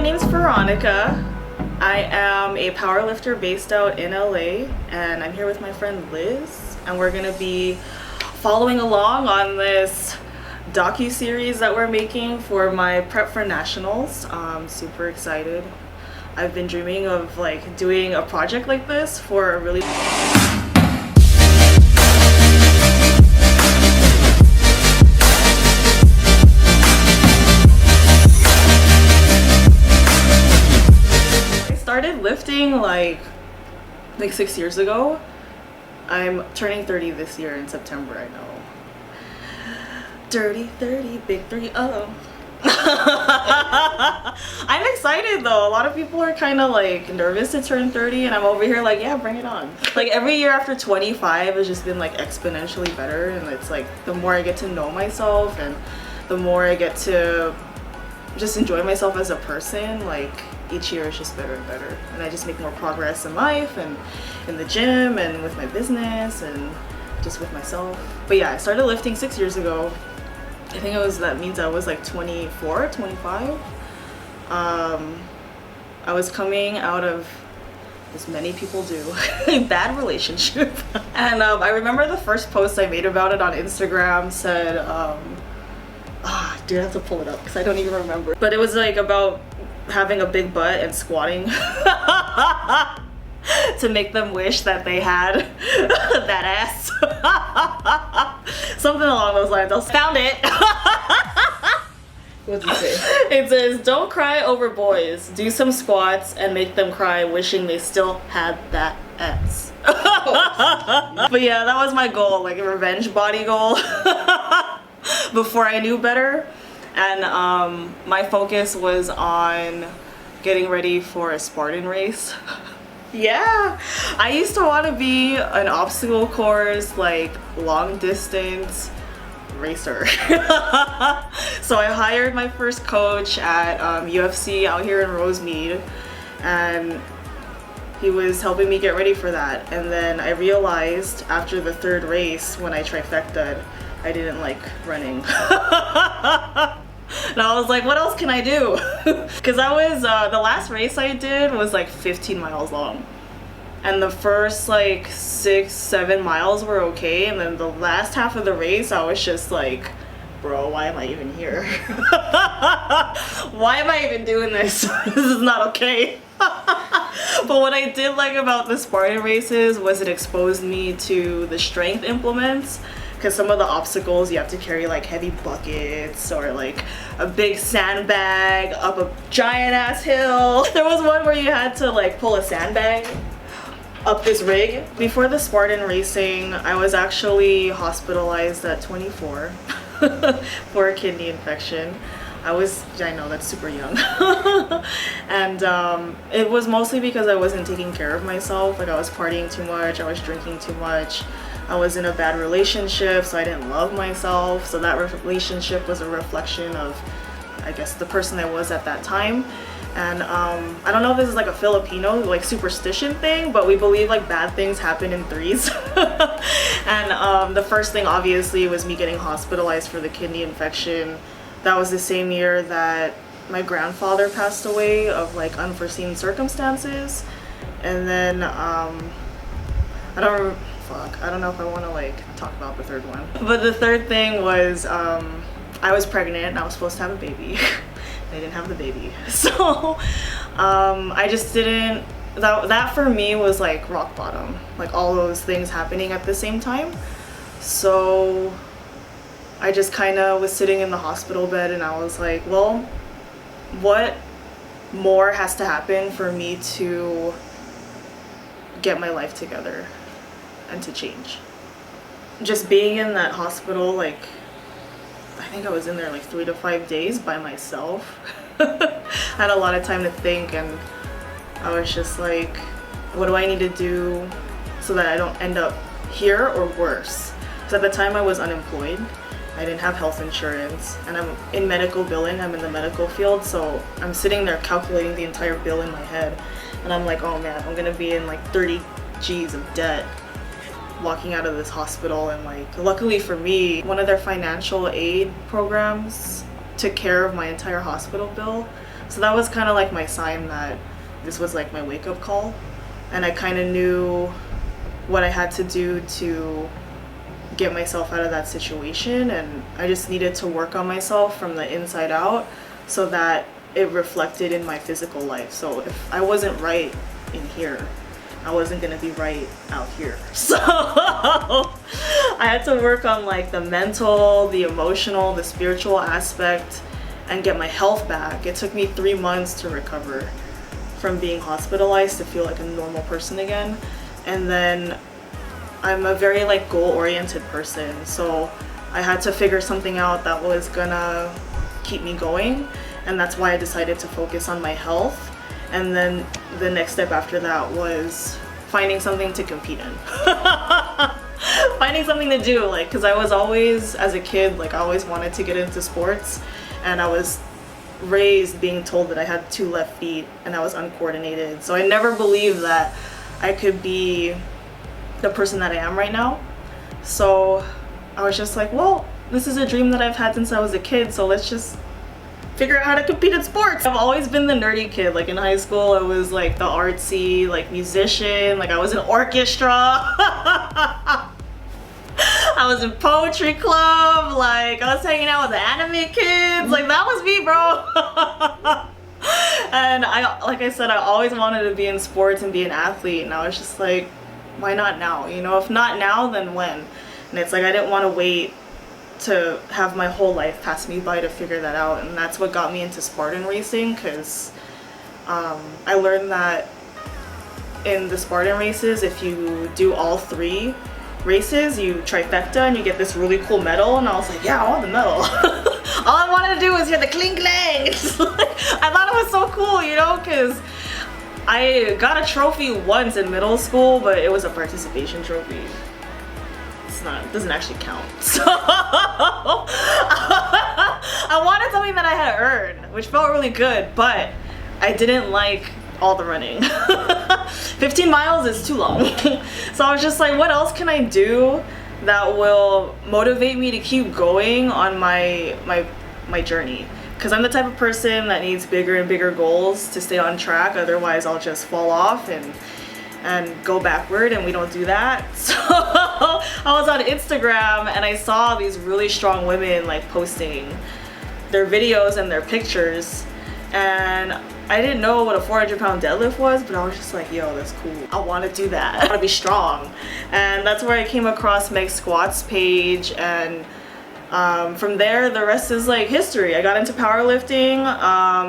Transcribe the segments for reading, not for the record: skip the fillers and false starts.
name's Veronica. I am a powerlifter based out in LA, and I'm here with my friend Liz, and we're gonna be following along on this docu-series that we're making for my prep for nationals. I'm super excited. I've been dreaming of like doing a project like this for a really I started lifting like 6 years ago. I'm turning 30 this year in September, I know. Dirty 30, big 30, oh. I'm excited though. A lot of people are kind of like nervous to turn 30 and I'm over here like, yeah, bring it on. Like every year after 25 has just been like exponentially better, and it's like the more I get to know myself and the more I get to just enjoy myself as a person, like each year is just better and better, and I just make more progress in life and in the gym and with my business and just with myself. But yeah, I started lifting 6 years ago. I think that means I was like 24, 25. I was coming out of, as many people do, a bad relationship. And I remember the first post I made about it on Instagram said, dude, I have to pull it up because I don't even remember. But it was like about having a big butt and squatting to make them wish that they had that ass. Something along those lines. I found it. What does it say? It says, don't cry over boys. Do some squats and make them cry wishing they still had that ass. But yeah, that was my goal, like a revenge body goal before I knew better. And my focus was on getting ready for a Spartan race. Yeah, I used to want to be an obstacle course, like long distance racer. So I hired my first coach at UFC out here in Rosemead, and he was helping me get ready for that. And then I realized after the third race, when I trifecta'd, I didn't like running. And I was like, what else can I do? Because I was, the last race I did was like 15 miles long. And the first like 6-7 miles were okay. And then the last half of the race, I was just like, bro, why am I even here? Why am I even doing this? This is not okay. But what I did like about the Spartan races was it exposed me to the strength implements. Because some of the obstacles you have to carry like heavy buckets or like a big sandbag up a giant ass hill. There was one where you had to like pull a sandbag up this rig. Before the Spartan racing, I was actually hospitalized at 24 for a kidney infection. I know that's super young. And it was mostly because I wasn't taking care of myself. Like I was partying too much, I was drinking too much. I was in a bad relationship, so I didn't love myself. So that relationship was a reflection of, I guess, the person I was at that time. And I don't know if this is like a Filipino like superstition thing, but we believe like bad things happen in threes. And the first thing obviously was me getting hospitalized for the kidney infection. That was the same year that my grandfather passed away of like unforeseen circumstances. And then I don't know if I want to like talk about the third one. But the third thing was I was pregnant and I was supposed to have a baby. I didn't have the baby. So I just didn't, that for me was like rock bottom. Like all those things happening at the same time. So I just kind of was sitting in the hospital bed and I was like, well, what more has to happen for me to get my life together and to change? Just being in that hospital, like I think I was in there like 3 to 5 days by myself. I had a lot of time to think, and I was just like, what do I need to do so that I don't end up here or worse? Because at the time I was unemployed. I didn't have health insurance, and I'm in medical billing. I'm in the medical field, so I'm sitting there calculating the entire bill in my head, and I'm like, oh man, I'm gonna be in like 30 G's of debt walking out of this hospital. And like, luckily for me, one of their financial aid programs took care of my entire hospital bill. So that was kind of like my sign that this was like my wake-up call, and I kind of knew what I had to do to get myself out of that situation, and I just needed to work on myself from the inside out so that it reflected in my physical life. So if I wasn't right in here, I wasn't gonna be right out here. So I had to work on like the mental, the emotional, the spiritual aspect, and get my health back. It took me 3 months to recover from being hospitalized to feel like a normal person again. And then I'm a very like goal-oriented person, so I had to figure something out that was gonna keep me going, and that's why I decided to focus on my health. And then the next step after that was finding something to compete in. Finding something to do, like, because I was always, as a kid, like I always wanted to get into sports, and I was raised being told that I had 2 left feet and I was uncoordinated. So I never believed that I could be the person that I am right now. So I was just like, well, this is a dream that I've had since I was a kid, so let's just figure out how to compete in sports. I've always been the nerdy kid. Like in high school, I was like the artsy, like musician, like I was in orchestra. I was in poetry club, like I was hanging out with the anime kids, like that was me, bro. And like I said, I always wanted to be in sports and be an athlete, and I was just like, why not now? You know, if not now, then when? And it's like I didn't want to wait to have my whole life pass me by to figure that out, and that's what got me into Spartan racing, because I learned that in the Spartan races, if you do all 3 races, you trifecta and you get this really cool medal. And I was like, yeah, I want the medal. All I wanted to do was hear the cling clang. I thought it was so cool, you know, because I got a trophy once in middle school, but it was a participation trophy. It doesn't actually count. So I wanted something that I had earned, which felt really good, but I didn't like all the running. 15 miles is too long. So I was just like, what else can I do that will motivate me to keep going on my journey? Because I'm the type of person that needs bigger and bigger goals to stay on track, otherwise I'll just fall off and go backward, and we don't do that. So I was on Instagram and I saw these really strong women like posting their videos and their pictures, and I didn't know what a 400-pound deadlift was, but I was just like, yo, that's cool. I want to do that. I want to be strong. And that's where I came across Meg Squat's page, and from there, the rest is like history. I got into powerlifting,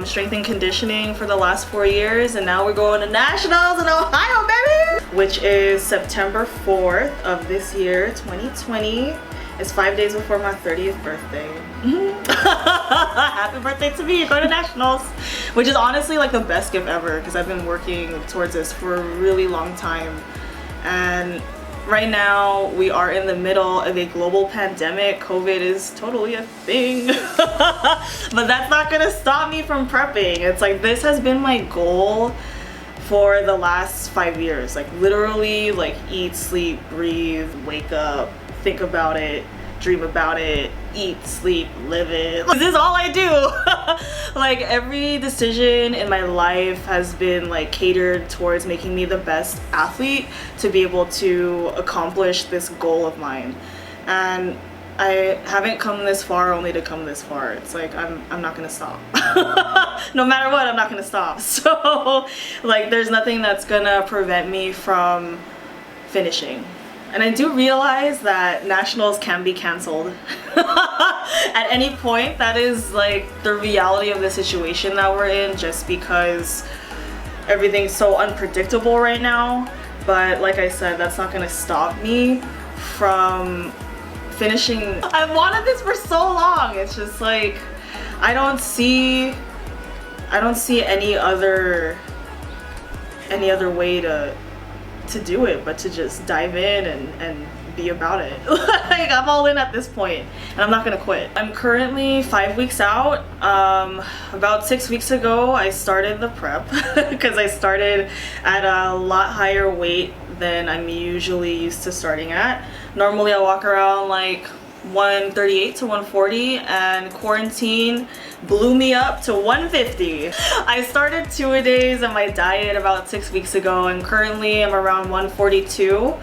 strength and conditioning for the last 4 years, and now we're going to nationals in Ohio, baby! Which is September 4th of this year, 2020. It's 5 days before my 30th birthday. Happy birthday to me, going to nationals. Which is honestly like the best gift ever, because I've been working towards this for a really long time. And right now we are in the middle of a global pandemic. COVID is totally a thing. But that's not gonna stop me from prepping. It's like, this has been my goal for the last 5 years. Like literally, like eat, sleep, breathe, wake up, think about it, dream about it, eat, sleep, live it. This is all I do. Like every decision in my life has been like catered towards making me the best athlete to be able to accomplish this goal of mine. And I haven't come this far only to come this far. It's like I'm not gonna stop. No matter what, I'm not gonna stop. So like there's nothing that's gonna prevent me from finishing. And I do realize that nationals can be canceled at any point. That is like the reality of the situation that we're in, just because everything's so unpredictable right now. But like I said, that's not gonna stop me from finishing. I've wanted this for so long. It's just like I don't see any other way to do it but to just dive in and be about it. Like I'm all in at this point and I'm not gonna quit. I'm currently 5 weeks out. About 6 weeks ago I started the prep because I started at a lot higher weight than I'm usually used to starting at. Normally I walk around like 138 to 140, and quarantine blew me up to 150. I started 2-a-days on my diet about 6 weeks ago, and currently I'm around 142.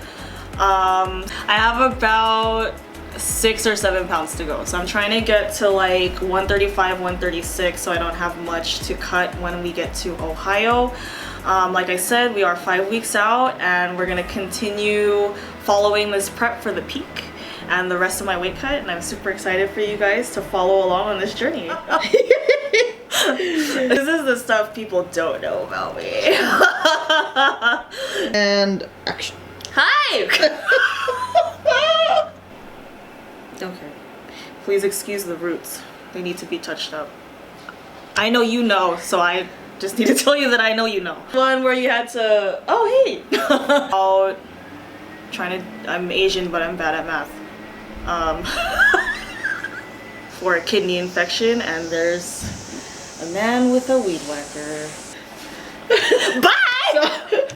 I have about 6 or 7 pounds to go, so I'm trying to get to like 135, 136, so I don't have much to cut when we get to Ohio. Like I said, we are 5 weeks out, and we're gonna continue following this prep for the peak and the rest of my weight cut, and I'm super excited for you guys to follow along on this journey. This is the stuff people don't know about me. And action. Hi! Okay. Please excuse the roots. They need to be touched up. I know you know, so I just need to tell you that I know you know. One where you had to, oh hey! I'm Asian, but I'm bad at math. For a kidney infection, and there's a man with a weed whacker.